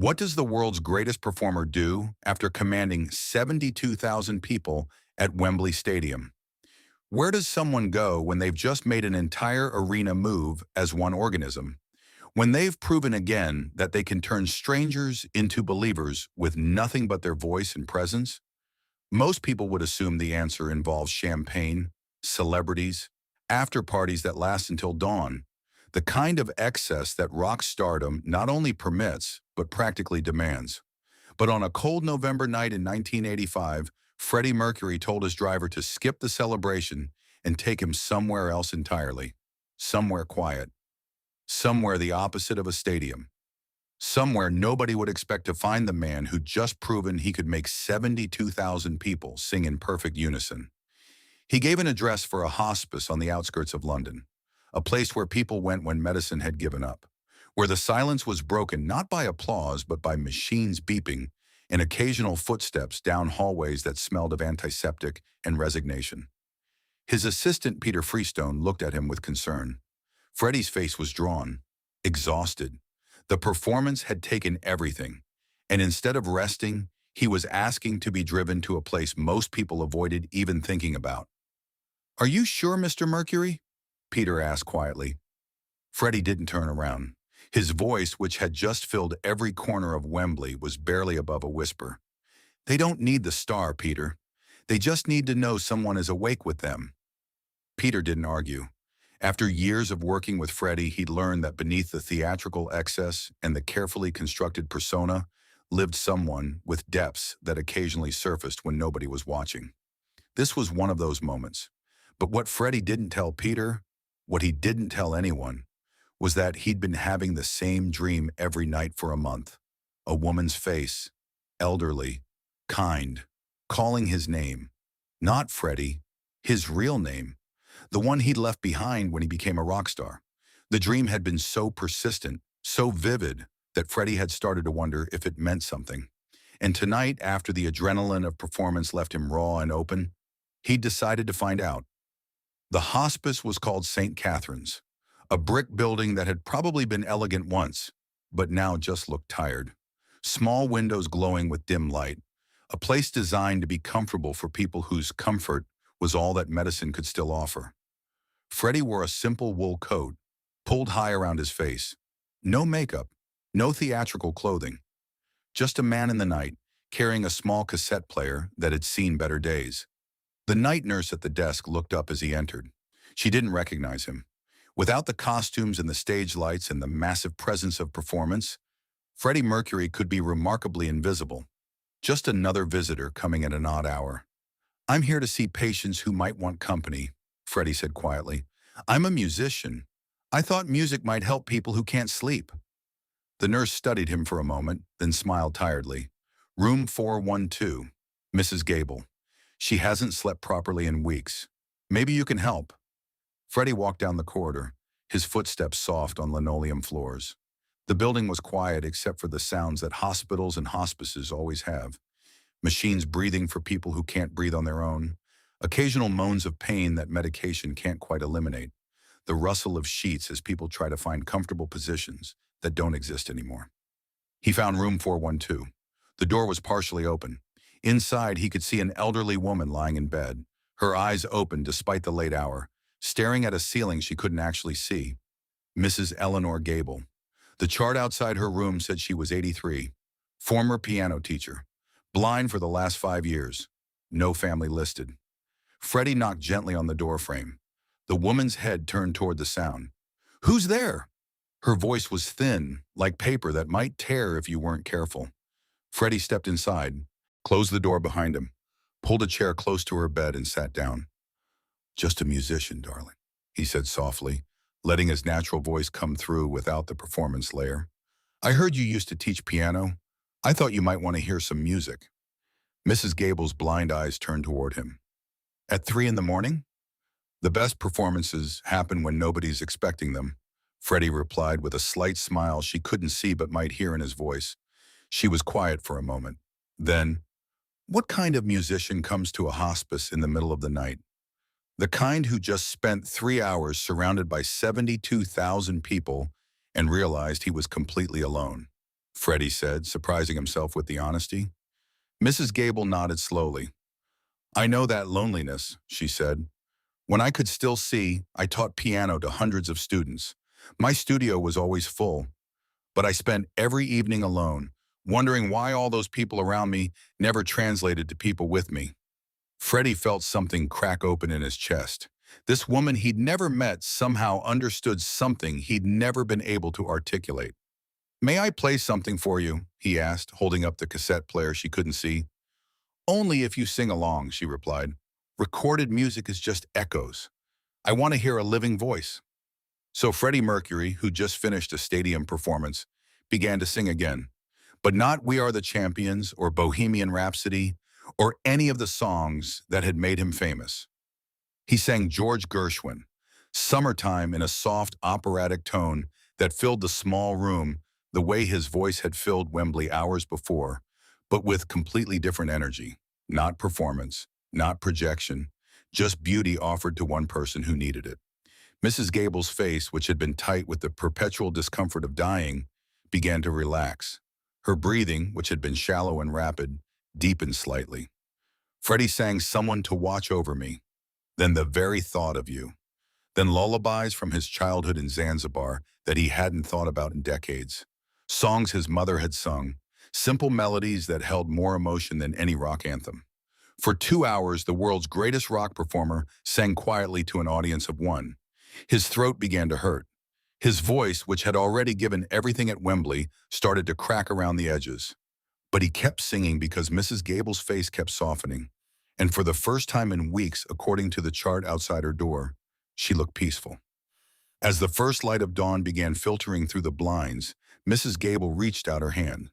What does the world's greatest performer do after commanding 72,000 people at Wembley Stadium? Where does someone go when they've just made an entire arena move as one organism? When they've proven again that they can turn strangers into believers with nothing but their voice and presence? Most people would assume the answer involves champagne, celebrities, after parties that last until dawn, the kind of excess that rock stardom not only permits, but practically demands. But on a cold November night in 1985, Freddie Mercury told his driver to skip the celebration and take him somewhere else entirely. Somewhere quiet. Somewhere the opposite of a stadium. Somewhere nobody would expect to find the man who'd just proven he could make 72,000 people sing in perfect unison. He gave an address for a hospice on the outskirts of London, a place where people went when medicine had given up, where the silence was broken not by applause but by machines beeping and occasional footsteps down hallways that smelled of antiseptic and resignation. His assistant, Peter Freestone, looked at him with concern. Freddie's face was drawn, exhausted. The performance had taken everything, and instead of resting, he was asking to be driven to a place most people avoided even thinking about. "Are you sure, Mr. Mercury?" Peter asked quietly. Freddie didn't turn around. His voice, which had just filled every corner of Wembley, was barely above a whisper. "They don't need the star, Peter. They just need to know someone is awake with them." Peter didn't argue. After years of working with Freddie, he'd learned that beneath the theatrical excess and the carefully constructed persona lived someone with depths that occasionally surfaced when nobody was watching. This was one of those moments. But what Freddie didn't tell Peter, what he didn't tell anyone, was that he'd been having the same dream every night for a month. A woman's face, elderly, kind, calling his name. Not Freddie, his real name. The one he'd left behind when he became a rock star. The dream had been so persistent, so vivid, that Freddie had started to wonder if it meant something. And tonight, after the adrenaline of performance left him raw and open, he'd decided to find out. The hospice was called St. Catherine's, a brick building that had probably been elegant once, but now just looked tired. Small windows glowing with dim light, a place designed to be comfortable for people whose comfort was all that medicine could still offer. Freddie wore a simple wool coat, pulled high around his face. No makeup, no theatrical clothing. Just a man in the night, carrying a small cassette player that had seen better days. The night nurse at the desk looked up as he entered. She didn't recognize him. Without the costumes and the stage lights and the massive presence of performance, Freddie Mercury could be remarkably invisible. Just another visitor coming at an odd hour. "I'm here to see patients who might want company," Freddie said quietly. "I'm a musician. I thought music might help people who can't sleep." The nurse studied him for a moment, then smiled tiredly. "Room 412, Mrs. Gable. She hasn't slept properly in weeks. Maybe you can help." Freddie walked down the corridor, his footsteps soft on linoleum floors. The building was quiet except for the sounds that hospitals and hospices always have. Machines breathing for people who can't breathe on their own. Occasional moans of pain that medication can't quite eliminate. The rustle of sheets as people try to find comfortable positions that don't exist anymore. He found room 412. The door was partially open. Inside, he could see an elderly woman lying in bed, her eyes open despite the late hour, staring at a ceiling she couldn't actually see. Mrs. Eleanor Gable. The chart outside her room said she was 83, former piano teacher, blind for the last 5 years, no family listed. Freddie knocked gently on the door frame. The woman's head turned toward the sound. "Who's there?" Her voice was thin, like paper that might tear if you weren't careful. Freddie stepped inside, closed the door behind him, pulled a chair close to her bed and sat down. "Just a musician, darling," he said softly, letting his natural voice come through without the performance layer. "I heard you used to teach piano. I thought you might want to hear some music." Mrs. Gable's blind eyes turned toward him. "At 3 in the morning? The best performances happen when nobody's expecting them," Freddie replied with a slight smile she couldn't see but might hear in his voice. She was quiet for a moment. Then, "What kind of musician comes to a hospice in the middle of the night?" The kind who just spent 3 hours surrounded by 72,000 people and realized he was completely alone. Freddie said, surprising himself with the honesty. Mrs. Gable nodded slowly. I know that loneliness, she said. When I could still see, I taught piano to hundreds of students. My studio was always full, but I spent every evening alone, wondering why all those people around me never translated to people with me. Freddie felt something crack open in his chest. This woman he'd never met somehow understood something he'd never been able to articulate. May I play something for you? He asked, holding up the cassette player she couldn't see. Only if you sing along, she replied. Recorded music is just echoes. I want to hear a living voice. So Freddie Mercury, who just finished a stadium performance, began to sing again. But not We Are the Champions or Bohemian Rhapsody or any of the songs that had made him famous. He sang George Gershwin, Summertime, in a soft operatic tone that filled the small room the way his voice had filled Wembley hours before, but with completely different energy. Not performance, not projection, just beauty offered to one person who needed it. Mrs. Gable's face, which had been tight with the perpetual discomfort of dying, began to relax. Her breathing, which had been shallow and rapid, deepened slightly. Freddie sang Someone to Watch Over Me, then The Very Thought of You, then lullabies from his childhood in Zanzibar that he hadn't thought about in decades. Songs his mother had sung, simple melodies that held more emotion than any rock anthem. For 2 hours, the world's greatest rock performer sang quietly to an audience of one. His throat began to hurt. His voice, which had already given everything at Wembley, started to crack around the edges. But he kept singing because Mrs. Gable's face kept softening. And for the first time in weeks, according to the chart outside her door, she looked peaceful. As the first light of dawn began filtering through the blinds, Mrs. Gable reached out her hand.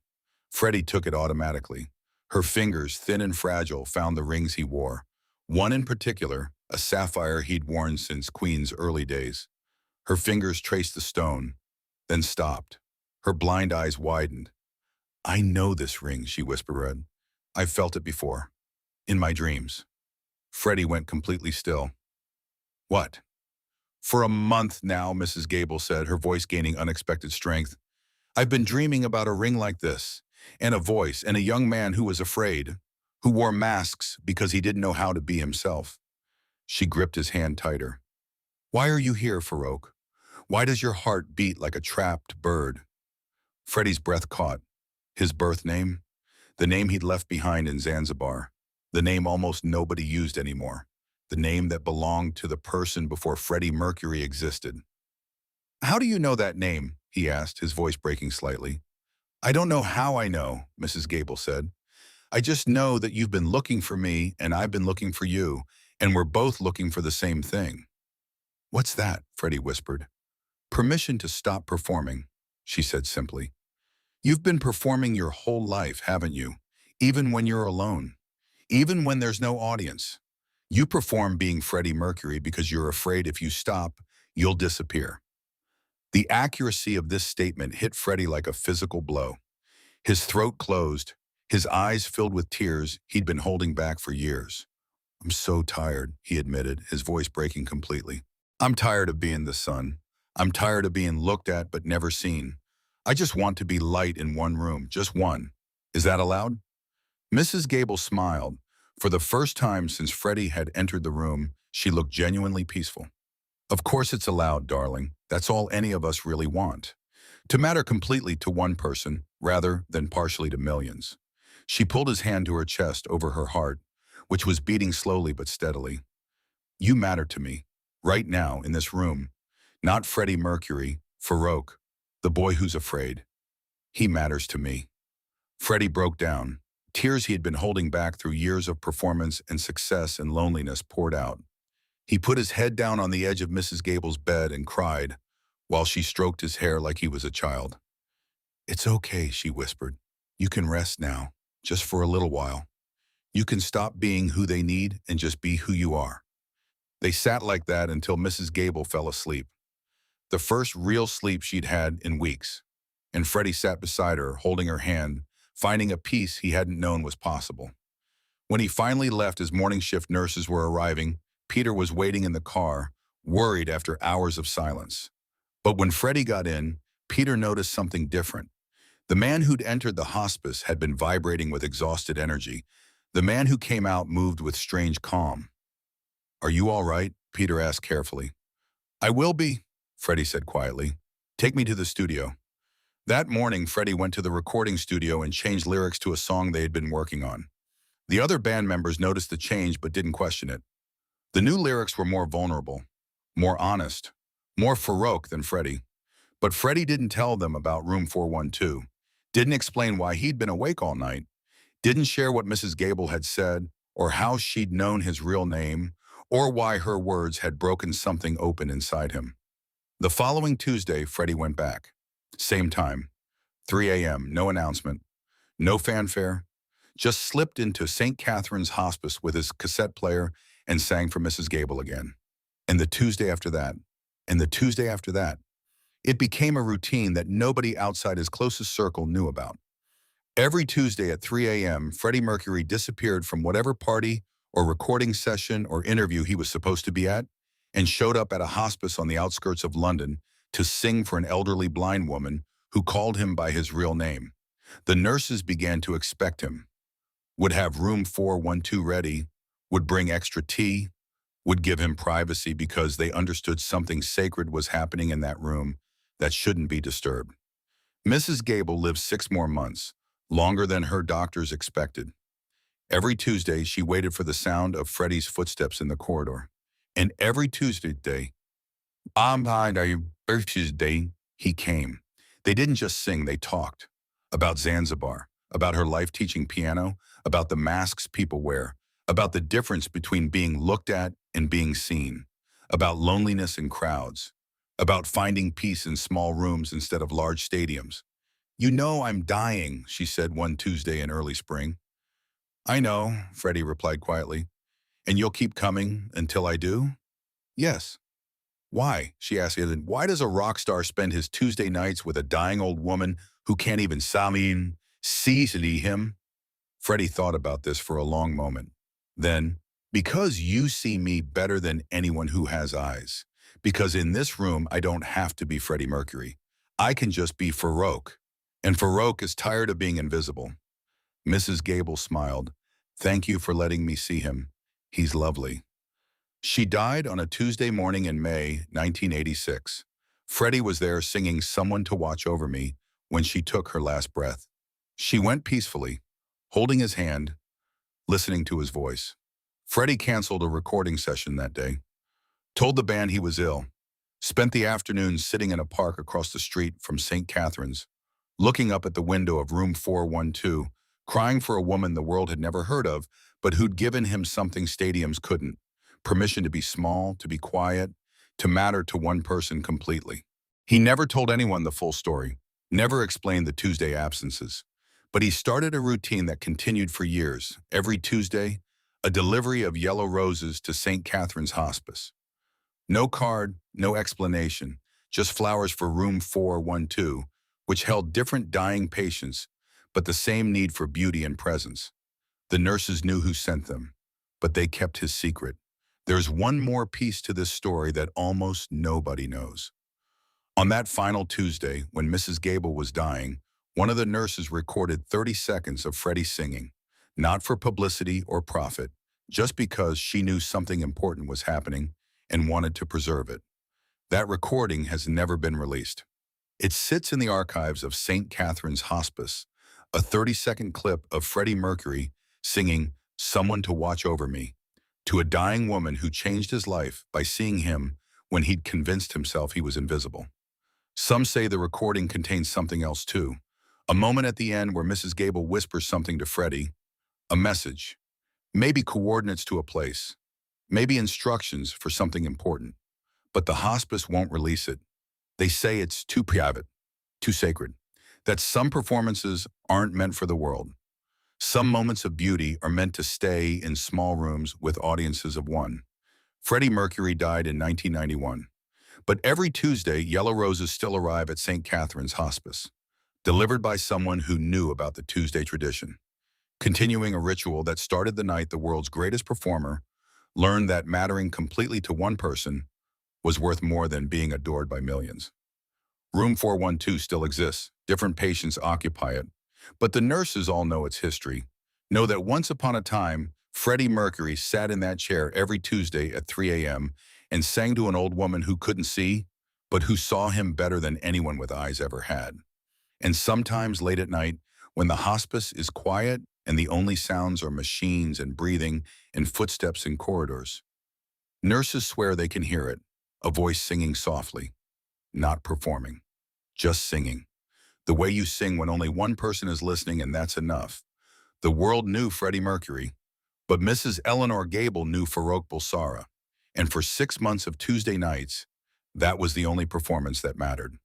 Freddie took it automatically. Her fingers, thin and fragile, found the rings he wore. One in particular, a sapphire he'd worn since Queen's early days. Her fingers traced the stone, then stopped. Her blind eyes widened. I know this ring, she whispered. I've felt it before. In my dreams. Freddie went completely still. What? For a month now, Mrs. Gable said, her voice gaining unexpected strength. I've been dreaming about a ring like this, and a voice, and a young man who was afraid, who wore masks because he didn't know how to be himself. She gripped his hand tighter. Why are you here, Farrokh? Why does your heart beat like a trapped bird? Freddie's breath caught. His birth name? The name he'd left behind in Zanzibar. The name almost nobody used anymore. The name that belonged to the person before Freddie Mercury existed. How do you know that name? He asked, his voice breaking slightly. I don't know how I know, Mrs. Gable said. I just know that you've been looking for me and I've been looking for you, and we're both looking for the same thing. What's that? Freddie whispered. Permission to stop performing, she said simply. You've been performing your whole life, haven't you? Even when you're alone. Even when there's no audience. You perform being Freddie Mercury because you're afraid if you stop, you'll disappear. The accuracy of this statement hit Freddie like a physical blow. His throat closed, his eyes filled with tears he'd been holding back for years. I'm so tired, he admitted, his voice breaking completely. I'm tired of being the sun. I'm tired of being looked at but never seen. I just want to be light in one room, just one. Is that allowed? Mrs. Gable smiled. For the first time since Freddie had entered the room, she looked genuinely peaceful. Of course it's allowed, darling. That's all any of us really want. To matter completely to one person, rather than partially to millions. She pulled his hand to her chest over her heart, which was beating slowly but steadily. You matter to me, right now, in this room. Not Freddie Mercury, Farrokh, the boy who's afraid. He matters to me. Freddie broke down. Tears he had been holding back through years of performance and success and loneliness poured out. He put his head down on the edge of Mrs. Gable's bed and cried, while she stroked his hair like he was a child. It's okay, she whispered. You can rest now, just for a little while. You can stop being who they need and just be who you are. They sat like that until Mrs. Gable fell asleep. The first real sleep she'd had in weeks. And Freddie sat beside her, holding her hand, finding a peace he hadn't known was possible. When he finally left as morning shift nurses were arriving, Peter was waiting in the car, worried after hours of silence. But when Freddie got in, Peter noticed something different. The man who'd entered the hospice had been vibrating with exhausted energy. The man who came out moved with strange calm. "Are you all right?" Peter asked carefully. "I will be," Freddie said quietly. "Take me to the studio." That morning, Freddie went to the recording studio and changed lyrics to a song they had been working on. The other band members noticed the change but didn't question it. The new lyrics were more vulnerable, more honest, more Farrokh than Freddie. But Freddie didn't tell them about Room 412, didn't explain why he'd been awake all night, didn't share what Mrs. Gable had said, or how she'd known his real name, or why her words had broken something open inside him. The following Tuesday, Freddie went back. Same time, 3 a.m., no announcement, no fanfare, just slipped into St. Catherine's Hospice with his cassette player and sang for Mrs. Gable again. And the Tuesday after that, and the Tuesday after that, it became a routine that nobody outside his closest circle knew about. Every Tuesday at 3 a.m., Freddie Mercury disappeared from whatever party or recording session or interview he was supposed to be at and showed up at a hospice on the outskirts of London to sing for an elderly blind woman who called him by his real name. The nurses began to expect him, would have room 412 ready, would bring extra tea, would give him privacy because they understood something sacred was happening in that room that shouldn't be disturbed. Mrs. Gable lived 6 more months, longer than her doctors expected. Every Tuesday, she waited for the sound of Freddie's footsteps in the corridor. And every Tuesday, he came. They didn't just sing, they talked. About Zanzibar, about her life teaching piano, about the masks people wear, about the difference between being looked at and being seen, about loneliness in crowds, about finding peace in small rooms instead of large stadiums. "You know I'm dying," she said one Tuesday in early spring. "I know," Freddie replied quietly. "And you'll keep coming until I do?" "Yes." "Why?" she asked. "Why does a rock star spend his Tuesday nights with a dying old woman who can't even see him?" Freddie thought about this for a long moment. Then, "Because you see me better than anyone who has eyes. Because in this room, I don't have to be Freddie Mercury. I can just be Farrokh. And Farrokh is tired of being invisible." Mrs. Gable smiled. "Thank you for letting me see him. He's lovely." She died on a Tuesday morning in May 1986. Freddie was there singing "Someone to Watch Over Me" when she took her last breath. She went peacefully, holding his hand, listening to his voice. Freddie canceled a recording session that day, told the band he was ill, spent the afternoon sitting in a park across the street from St. Catherine's, looking up at the window of room 412, crying for a woman the world had never heard of, but who'd given him something stadiums couldn't: permission to be small, to be quiet, to matter to one person completely. He never told anyone the full story, never explained the Tuesday absences. But he started a routine that continued for years. Every Tuesday, a delivery of yellow roses to St. Catherine's Hospice. No card, no explanation, just flowers for room 412, which held different dying patients, but the same need for beauty and presence. The nurses knew who sent them, but they kept his secret. There's one more piece to this story that almost nobody knows. On that final Tuesday, when Mrs. Gable was dying, one of the nurses recorded 30 seconds of Freddie singing, not for publicity or profit, just because she knew something important was happening and wanted to preserve it. That recording has never been released. It sits in the archives of St. Catherine's Hospice, a 30-second clip of Freddie Mercury singing "Someone to Watch Over Me" to a dying woman who changed his life by seeing him when he'd convinced himself he was invisible. Some say the recording contains something else too. A moment at the end where Mrs. Gable whispers something to Freddie, a message, maybe coordinates to a place, maybe instructions for something important. But the hospice won't release it. They say it's too private, too sacred, that some performances aren't meant for the world. Some moments of beauty are meant to stay in small rooms with audiences of one. Freddie Mercury died in 1991. But every Tuesday, yellow roses still arrive at St. Catherine's Hospice, delivered by someone who knew about the Tuesday tradition, continuing a ritual that started the night the world's greatest performer learned that mattering completely to one person was worth more than being adored by millions. Room 412 still exists Different patients occupy it. But the nurses all know its history. Know that once upon a time, Freddie Mercury sat in that chair every Tuesday at 3 a.m. and sang to an old woman who couldn't see, but who saw him better than anyone with eyes ever had. And sometimes late at night, when the hospice is quiet and the only sounds are machines and breathing and footsteps in corridors, nurses swear they can hear it, a voice singing softly, not performing, just singing. The way you sing when only one person is listening, and that's enough. The world knew Freddie Mercury, but Mrs. Eleanor Gable knew Farrokh. And for 6 months of Tuesday nights, that was the only performance that mattered.